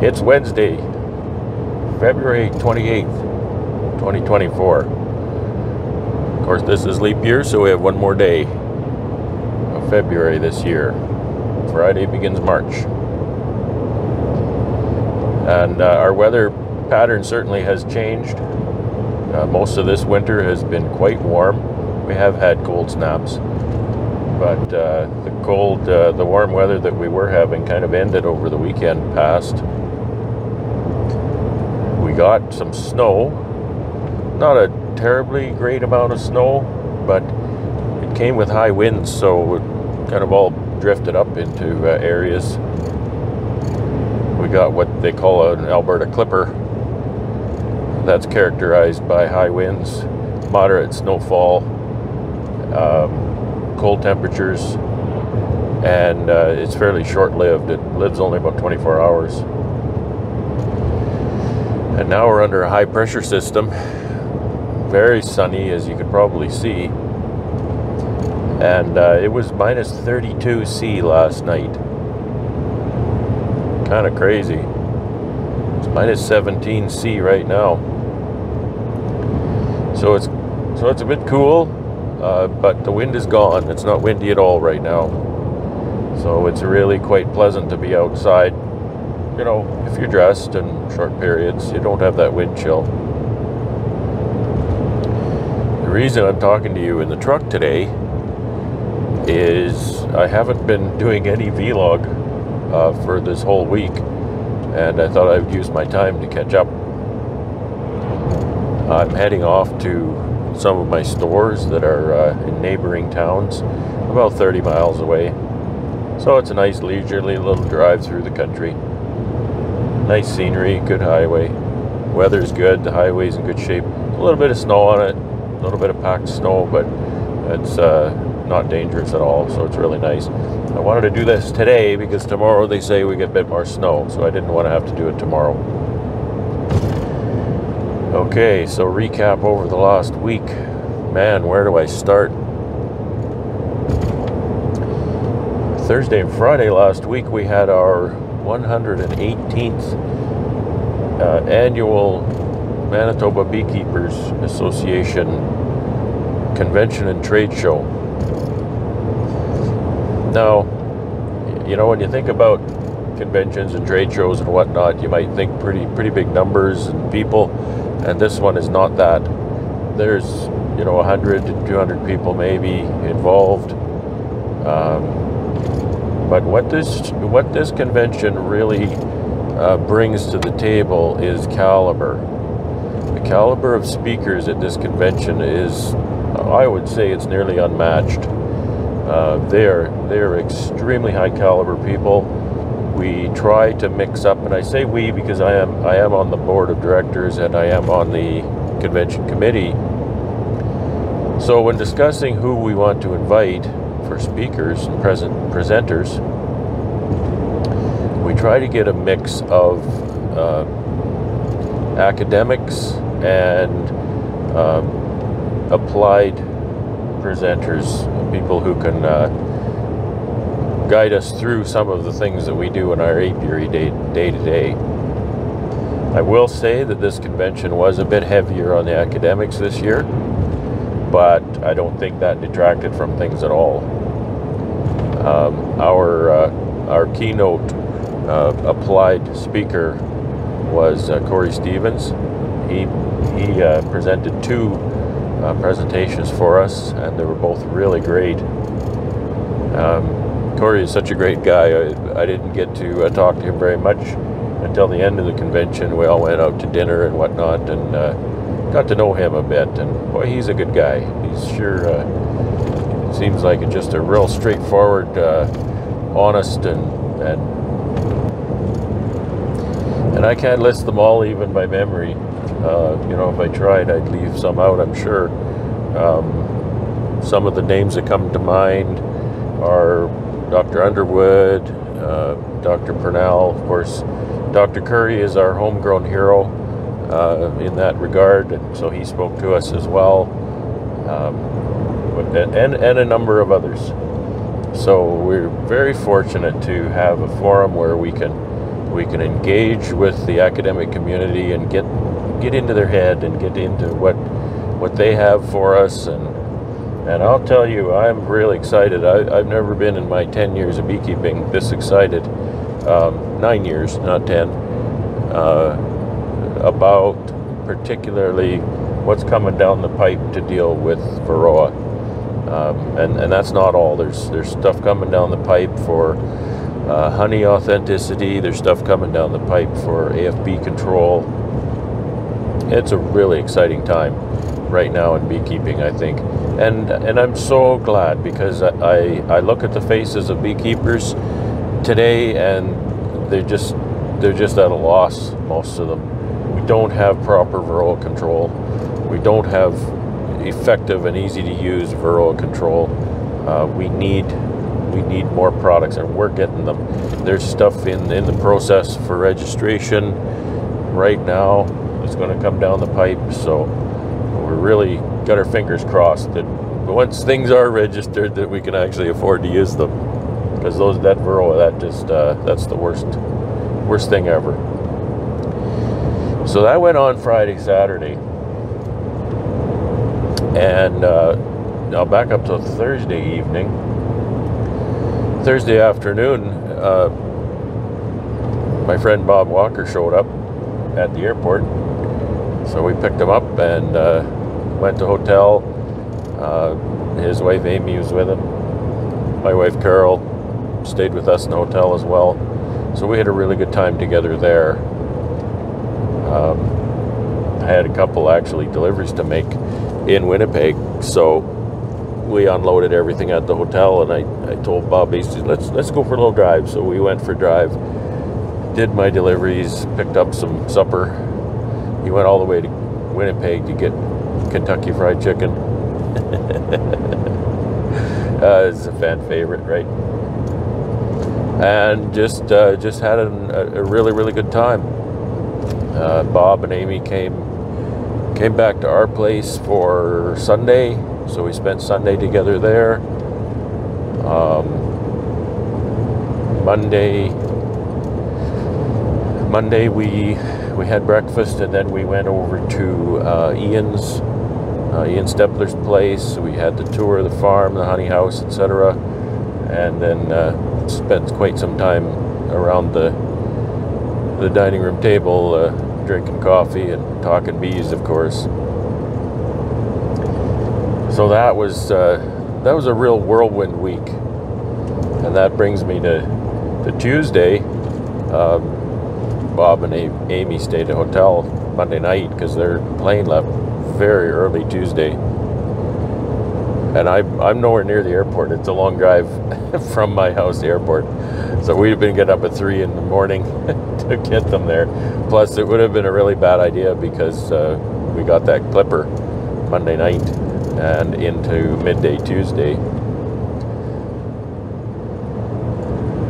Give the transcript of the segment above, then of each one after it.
It's Wednesday, February 28th, 2024. Of course, this is leap year, so we have one more day of February this year. Friday begins March. And our weather pattern certainly has changed. Most of this winter has been quite warm. We have had cold snaps, but the warm weather that we were having kind of ended over the weekend past. We got some snow, not a terribly great amount of snow, but it came with high winds, so it kind of all drifted up into areas. We got what they call an Alberta clipper. That's characterized by high winds, moderate snowfall, cold temperatures, and it's fairly short-lived. It lives only about 24 hours. And now we're under a high-pressure system. Very sunny, as you can probably see. And it was minus 32 C last night. Kind of crazy. It's minus 17 C right now. So it's a bit cool, but the wind is gone. It's not windy at all right now. So it's really quite pleasant to be outside. You know, if you're dressed in short periods, you don't have that wind chill. The reason I'm talking to you in the truck today is I haven't been doing any vlog for this whole week, and I thought I would use my time to catch up. I'm heading off to some of my stores that are in neighboring towns, about 30 miles away. So it's a nice leisurely little drive through the country. Nice scenery, good highway. Weather's good, the highway's in good shape. A little bit of snow on it, a little bit of packed snow, but it's not dangerous at all, so it's really nice. I wanted to do this today because tomorrow they say we get a bit more snow, so I didn't want to have to do it tomorrow. Okay, so recap over the last week. Man, where do I start? Thursday and Friday last week we had our 118th annual Manitoba Beekeepers Association Convention and Trade Show. Now, you know, when you think about conventions and trade shows and whatnot, you might think pretty big numbers and people, and this one is not that. There's, you know, 100 to 200 people maybe involved. But what this convention really brings to the table is caliber. The caliber of speakers at this convention is, I would say, it's nearly unmatched. They're extremely high caliber people. We try to mix up, and I say we because I am on the board of directors and I am on the convention committee. So when discussing who we want to invite for speakers and presenters, we try to get a mix of academics and applied presenters, people who can guide us through some of the things that we do in our apiary day to day. I will say that this convention was a bit heavier on the academics this year, but I don't think that detracted from things at all. Our keynote applied speaker was Corey Stevens. He presented two presentations for us, and they were both really great. Corey is such a great guy. I didn't get to talk to him very much until the end of the convention. We all went out to dinner and whatnot, and got to know him a bit. And boy, he's a good guy. He's sure seems like just a real straightforward, honest, and I can't list them all even by memory. You know, if I tried, I'd leave some out, I'm sure. Some of the names that come to mind are Dr. Underwood, Dr. Purnell, of course. Dr. Curry is our homegrown hero in that regard, and so he spoke to us as well, and a number of others. So we're very fortunate to have a forum where we can we can engage with the academic community and get into their head and get into what they have for us. And I'll tell you, I'm really excited. I've never been in my 10 years of beekeeping this excited, 9 years, not 10, about particularly what's coming down the pipe to deal with Varroa. And that's not all. There's stuff coming down the pipe for honey authenticity. There's stuff coming down the pipe for AFB control. It's a really exciting time right now in beekeeping, I think. And I'm so glad, because I look at the faces of beekeepers today, and they're just at a loss, most of them. We don't have proper Varroa control. We don't have effective and easy to use Varroa control. We need more products, and we're getting them. There's stuff in the process for registration right now. It's going to come down the pipe, so we're really got our fingers crossed that once things are registered, that we can actually afford to use them, because that Varroa, that's the worst thing ever. So that went on Friday, Saturday, and now back up to Thursday evening. Thursday afternoon, my friend Bob Walker showed up at the airport, so we picked him up and went to hotel. His wife Amy was with him. My wife Carol stayed with us in the hotel as well. So we had a really good time together there. I had a couple actually deliveries to make in Winnipeg, so we unloaded everything at the hotel, and I told Bob, he said, let's go for a little drive. So we went for a drive, did my deliveries, picked up some supper. He went all the way to Winnipeg to get Kentucky Fried Chicken. It's a fan favorite, right? And just had a really, really good time. Bob and Amy came back to our place for Sunday, so we spent Sunday together there. Monday we had breakfast, and then we went over to Ian Stepler's place. We had the tour of the farm, the honey house, etc., and then spent quite some time around the dining room table, drinking coffee and talking bees, of course. So that was a real whirlwind week, and that brings me to Tuesday. Bob and Amy stayed at a hotel Monday night because their plane left very early Tuesday, and I'm nowhere near the airport. It's a long drive from my house to the airport, so we've been getting up at 3 in the morning to get them there. Plus, it would have been a really bad idea because we got that clipper Monday night and into midday Tuesday.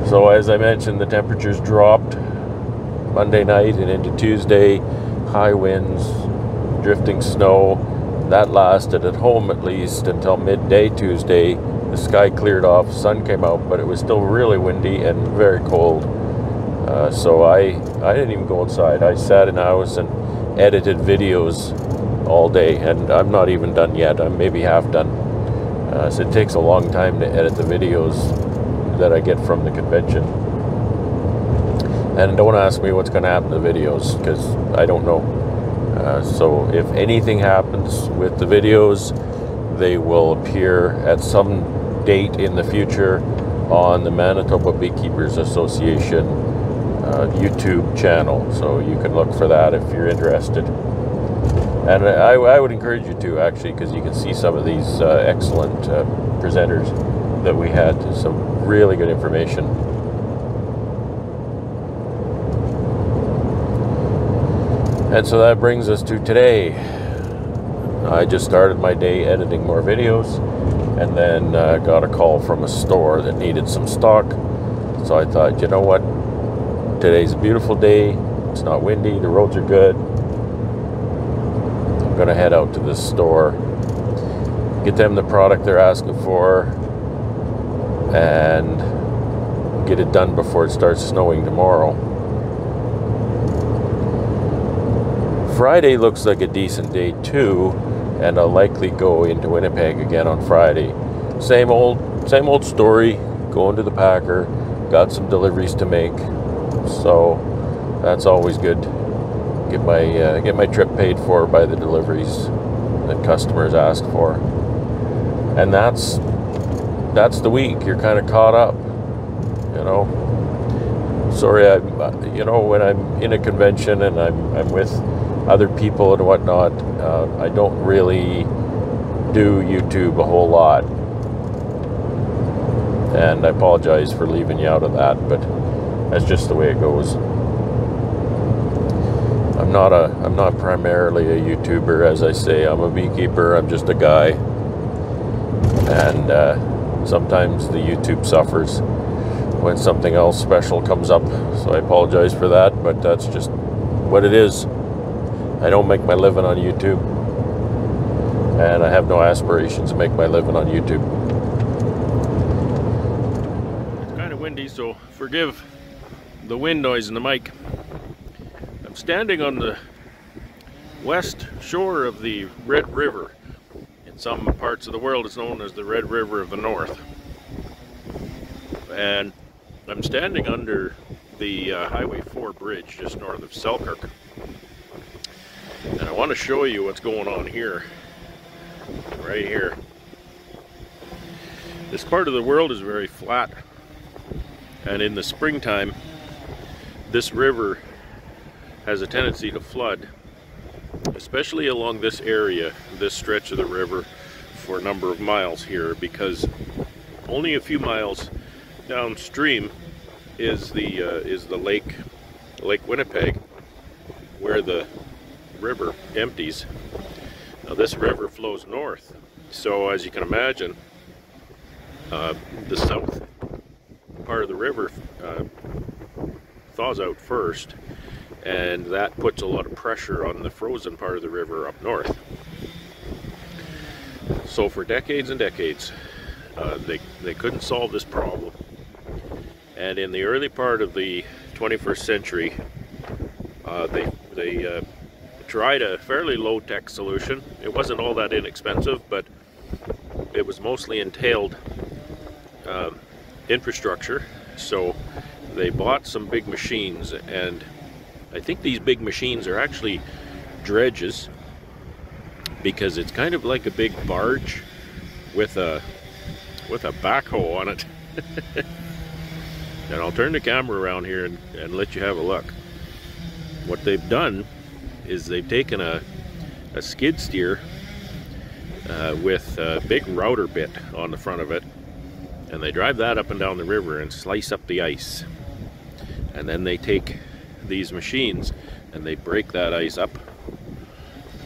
So as I mentioned, the temperatures dropped Monday night and into Tuesday. High winds, drifting snow. That lasted at home at least until midday Tuesday. The sky cleared off, sun came out, but it was still really windy and very cold. So I didn't even go outside. I sat in the house and edited videos all day, and I'm not even done yet. I'm maybe half done. So it takes a long time to edit the videos that I get from the convention. And don't ask me what's going to happen to the videos, because I don't know. So if anything happens with the videos, they will appear at some date in the future on the Manitoba Beekeepers Association YouTube channel. So you can look for that if you're interested. And I would encourage you to, actually, because you can see some of these excellent presenters that we had. Some really good information. And so that brings us to today. I just started my day editing more videos, and then got a call from a store that needed some stock. So I thought, you know what? Today's a beautiful day. It's not windy. The roads are good. I'm going to head out to this store, get them the product they're asking for, and get it done before it starts snowing tomorrow. Friday looks like a decent day too, and I'll likely go into Winnipeg again on Friday. Same old story, going to the packer, got some deliveries to make, so that's always good. Get my trip paid for by the deliveries that customers ask for. And that's the week. You're kind of caught up, you know. Sorry, when I'm in a convention and I'm with other people and whatnot, I don't really do YouTube a whole lot. And I apologize for leaving you out of that, but that's just the way it goes. I'm not primarily a YouTuber, as I say. I'm a beekeeper. I'm just a guy, and sometimes the YouTube suffers when something else special comes up. So I apologize for that, but that's just what it is. I don't make my living on YouTube, and I have no aspirations to make my living on YouTube. It's kind of windy, so forgive the wind noise in the mic. I'm standing on the west shore of the Red River. In some parts of the world it's known as the Red River of the North. And I'm standing under the Highway 4 bridge just north of Selkirk. And I want to show you what's going on here, right here. This part of the world is very flat, and in the springtime this river has a tendency to flood, especially along this area, this stretch of the river, for a number of miles here, because only a few miles downstream is the Lake Winnipeg, where the river empties. Now this river flows north, so as you can imagine, the south part of the river thaws out first, and that puts a lot of pressure on the frozen part of the river up north. So for decades and decades, they couldn't solve this problem. And in the early part of the 21st century, they tried a fairly low-tech solution. It wasn't all that inexpensive, but it was mostly entailed infrastructure. So they bought some big machines, and I think these big machines are actually dredges, because it's kind of like a big barge with a backhoe on it. And I'll turn the camera around here and let you have a look. What they've done is they've taken a skid steer with a big router bit on the front of it, and they drive that up and down the river and slice up the ice. And then they take these machines and they break that ice up,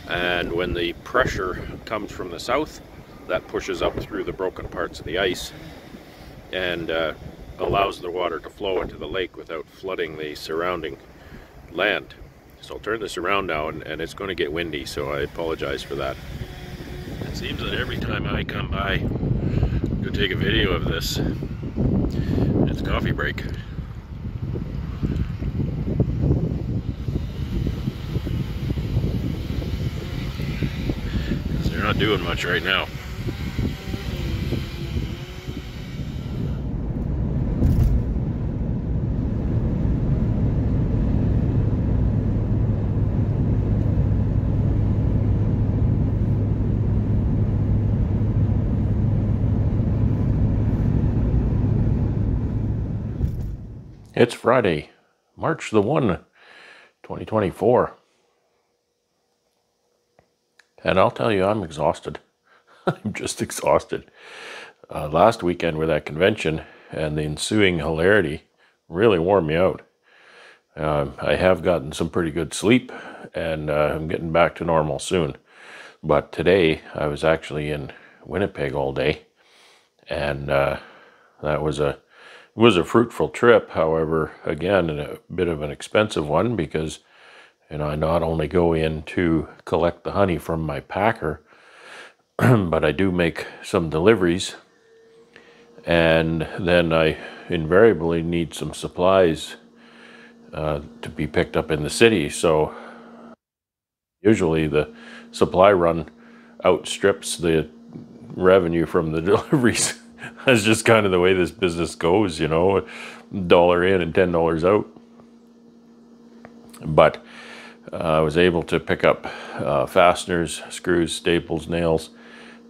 and when the pressure comes from the south, that pushes up through the broken parts of the ice and allows the water to flow into the lake without flooding the surrounding land. So I'll turn this around now, and it's going to get windy, so I apologize for that. It seems that every time I come by to take a video of this, it's coffee break. They're not doing much right now. It's Friday, March the 1, 2024. And I'll tell you, I'm exhausted. I'm just exhausted. Last weekend with that convention and the ensuing hilarity really wore me out. I have gotten some pretty good sleep, and I'm getting back to normal soon. But today I was actually in Winnipeg all day, and that was a fruitful trip. However, again, a bit of an expensive one, because I not only go in to collect the honey from my packer, but I do make some deliveries, and then I invariably need some supplies to be picked up in the city. So Usually the supply run outstrips the revenue from the deliveries. That's just kind of the way this business goes, you know, $1 in and $10 out. But I was able to pick up fasteners, screws, staples, nails,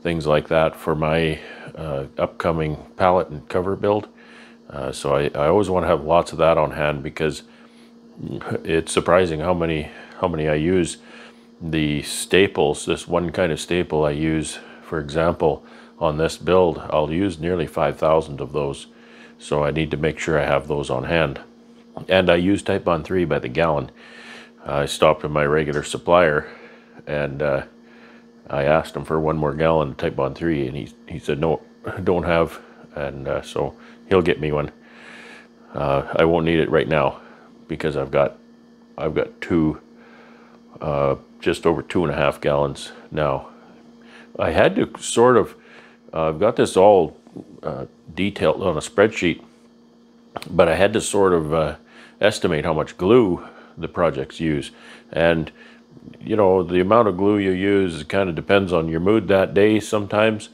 things like that for my upcoming pallet and cover build. So I always want to have lots of that on hand, because it's surprising how many I use. The staples, this one kind of staple I use, for example, on this build, I'll use nearly 5,000 of those. So I need to make sure I have those on hand. And I use Type-On 3 by the gallon. I stopped at my regular supplier, and I asked him for 1 more gallon of Type-On 3, and he said, no, don't have. And so he'll get me one. I won't need it right now, because I've got two, just over 2.5 gallons now. I had to sort of, I've got this all detailed on a spreadsheet, but I had to sort of estimate how much glue the projects use. And you know, the amount of glue you use kind of depends on your mood that day sometimes.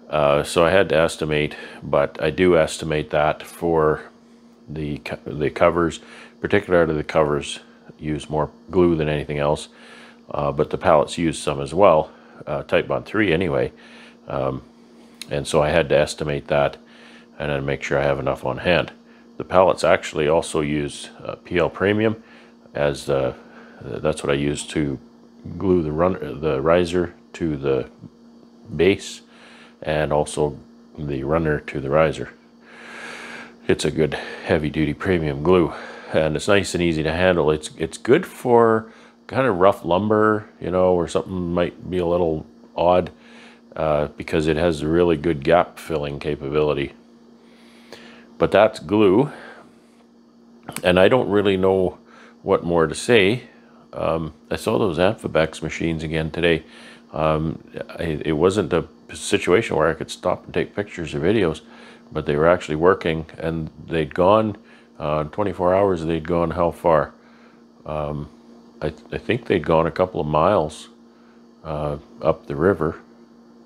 So I had to estimate, but I do estimate that for the covers, particularly the covers use more glue than anything else. But the pallets use some as well, Type-On 3 anyway. And so I had to estimate that and then make sure I have enough on hand. The pallets actually also use PL Premium, as that's what I use to glue the riser to the base, and also the runner to the riser. It's a good heavy-duty premium glue, and it's nice and easy to handle. It's good for kind of rough lumber, you know, or something might be a little odd, because it has a really good gap filling capability. But that's glue, and I don't really know what more to say. I saw those Amphibex machines again today. It wasn't a situation where I could stop and take pictures or videos, but they were actually working, and they'd gone 24 hours. They'd gone how far? I think they'd gone a couple of miles up the river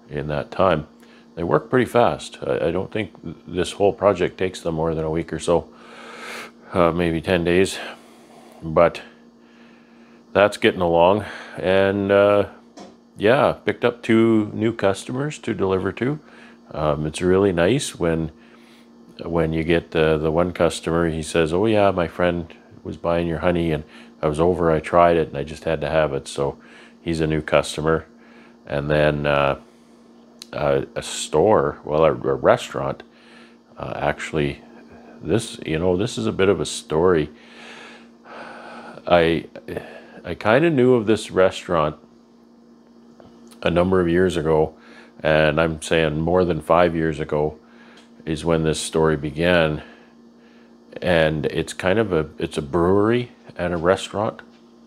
in that time. They work pretty fast. I don't think this whole project takes them more than a week or so, maybe 10 days. But that's getting along. And yeah, picked up 2 new customers to deliver to. It's really nice when you get the one customer, he says, oh yeah, my friend was buying your honey and I was over, I tried it and I just had to have it. So he's a new customer. And then a store, well, a restaurant, actually, this is a bit of a story. I kind of knew of this restaurant a number of years ago, and I'm saying more than 5 years ago is when this story began. And it's kind of it's a brewery and a restaurant.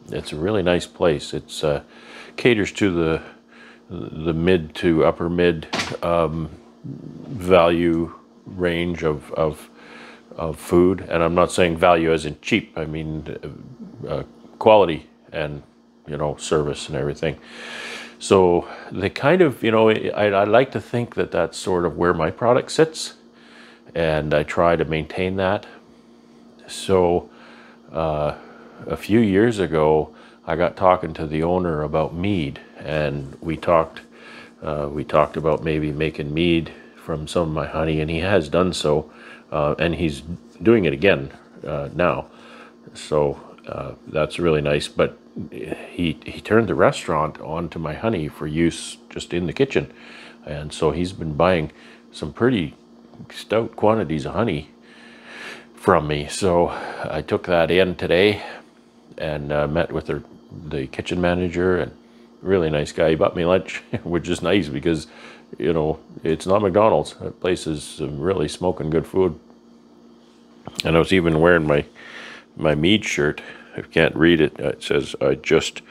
It's a really nice place. It's caters to the mid to upper mid value range of food, and I'm not saying value as in cheap. I mean quality and, you know, service and everything. So they kind of, you know, I like to think that that's sort of where my product sits, and I try to maintain that. So a few years ago, I got talking to the owner about mead, and we talked about maybe making mead from some of my honey, and he has done so, and he's doing it again now. So that's really nice. But he turned the restaurant onto my honey for use just in the kitchen, and so he's been buying some pretty stout quantities of honey from me. So I took that in today and met with the kitchen manager, and really nice guy. He bought me lunch, which is nice because, you know, it's not McDonald's. That place is really smoking good food. And I was even wearing my mead shirt. If you can't read it, it says, I just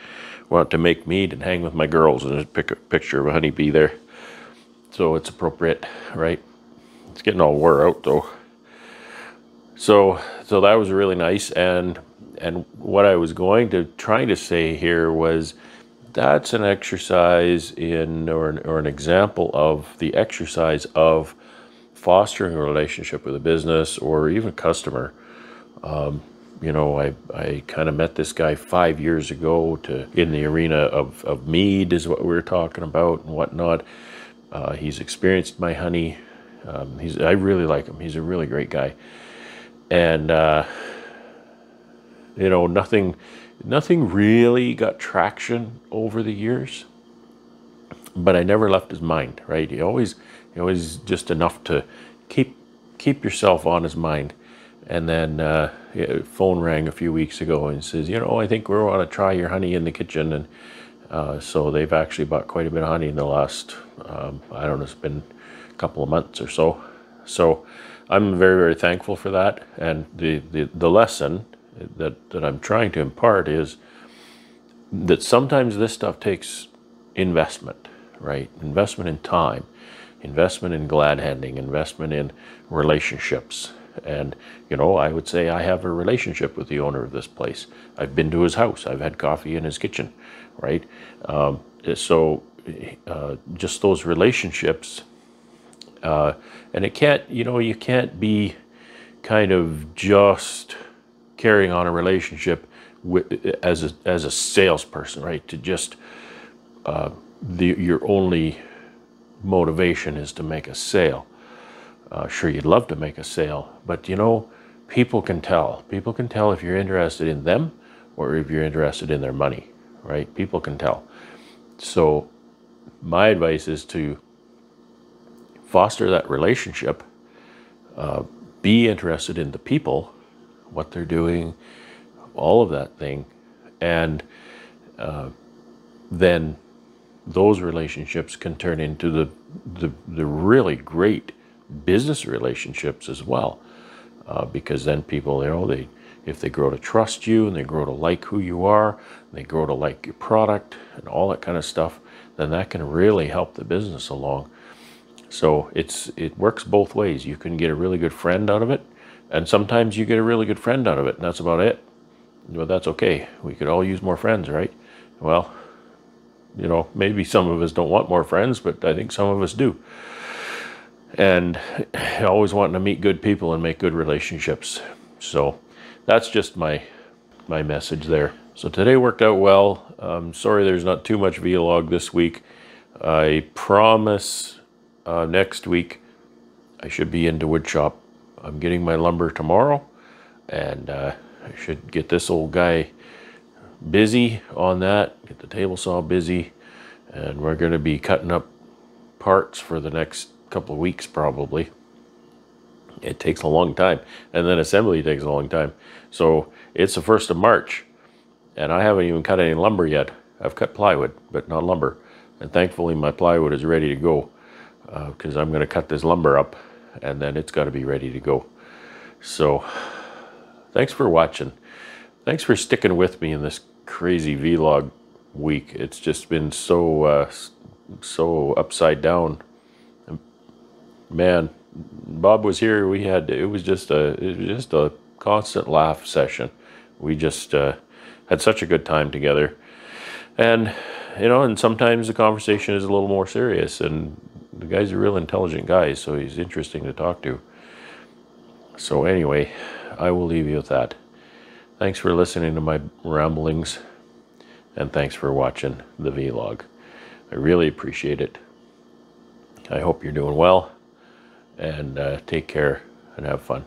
want to make mead and hang with my girls, and there's a picture of a honeybee there. So it's appropriate, right? It's getting all wore out though. So that was really nice. And what I was trying to say here was, that's an exercise in, or an example of the exercise of fostering a relationship with a business or even customer. You know, I kind of met this guy 5 years ago in the arena of mead is what we were talking about and whatnot. He's experienced my honey. I really like him. He's a really great guy. And, you know, nothing really got traction over the years, but I never left his mind, right? He always just enough to keep yourself on his mind. And then phone rang a few weeks ago and says, you know, I think we want to try your honey in the kitchen. And so they've actually bought quite a bit of honey in the last, I don't know, it's been a couple of months or so. So I'm very, very thankful for that. And the lesson that I'm trying to impart is that sometimes this stuff takes investment, right? Investment in time, investment in glad handing, investment in relationships. And, you know, I would say I have a relationship with the owner of this place. I've been to his house. I've had coffee in his kitchen, right? So just those relationships, and it can't, you know, you can't be kind of just carrying on a relationship as a salesperson, right? To just, your only motivation is to make a sale. Sure, you'd love to make a sale, but you know, people can tell. People can tell if you're interested in them or if you're interested in their money, right? People can tell. So my advice is to foster that relationship, be interested in the people, what they're doing, all of that thing, and then those relationships can turn into the really great business relationships as well, because then people, you know, if they grow to trust you and they grow to like who you are, and they grow to like your product and all that kind of stuff, then that can really help the business along. So it works both ways. You can get a really good friend out of it, and sometimes you get a really good friend out of it, and that's about it. But that's okay. We could all use more friends, right? Well, you know, maybe some of us don't want more friends, but I think some of us do. And always wanting to meet good people and make good relationships. So that's just my message there. So today worked out well. Sorry there's not too much vlog this week. I promise next week I should be into wood shop. I'm getting my lumber tomorrow, and I should get this old guy busy on that, get the table saw busy, and we're going to be cutting up parts for the next couple of weeks probably. It takes a long time, and then assembly takes a long time. So it's the 1st of March, and I haven't even cut any lumber yet. I've cut plywood, but not lumber. And thankfully my plywood is ready to go, because I'm going to cut this lumber up, and then it's got to be ready to go. So thanks for watching. Thanks for sticking with me in this crazy vlog week. It's just been so upside down. Man, Bob was here. It was just a constant laugh session. We just had such a good time together. And you know, and sometimes the conversation is a little more serious, and the guy's a real intelligent guy, so he's interesting to talk to. So anyway, I will leave you with that. Thanks for listening to my ramblings, and thanks for watching the vlog. I really appreciate it. I hope you're doing well, and take care and have fun.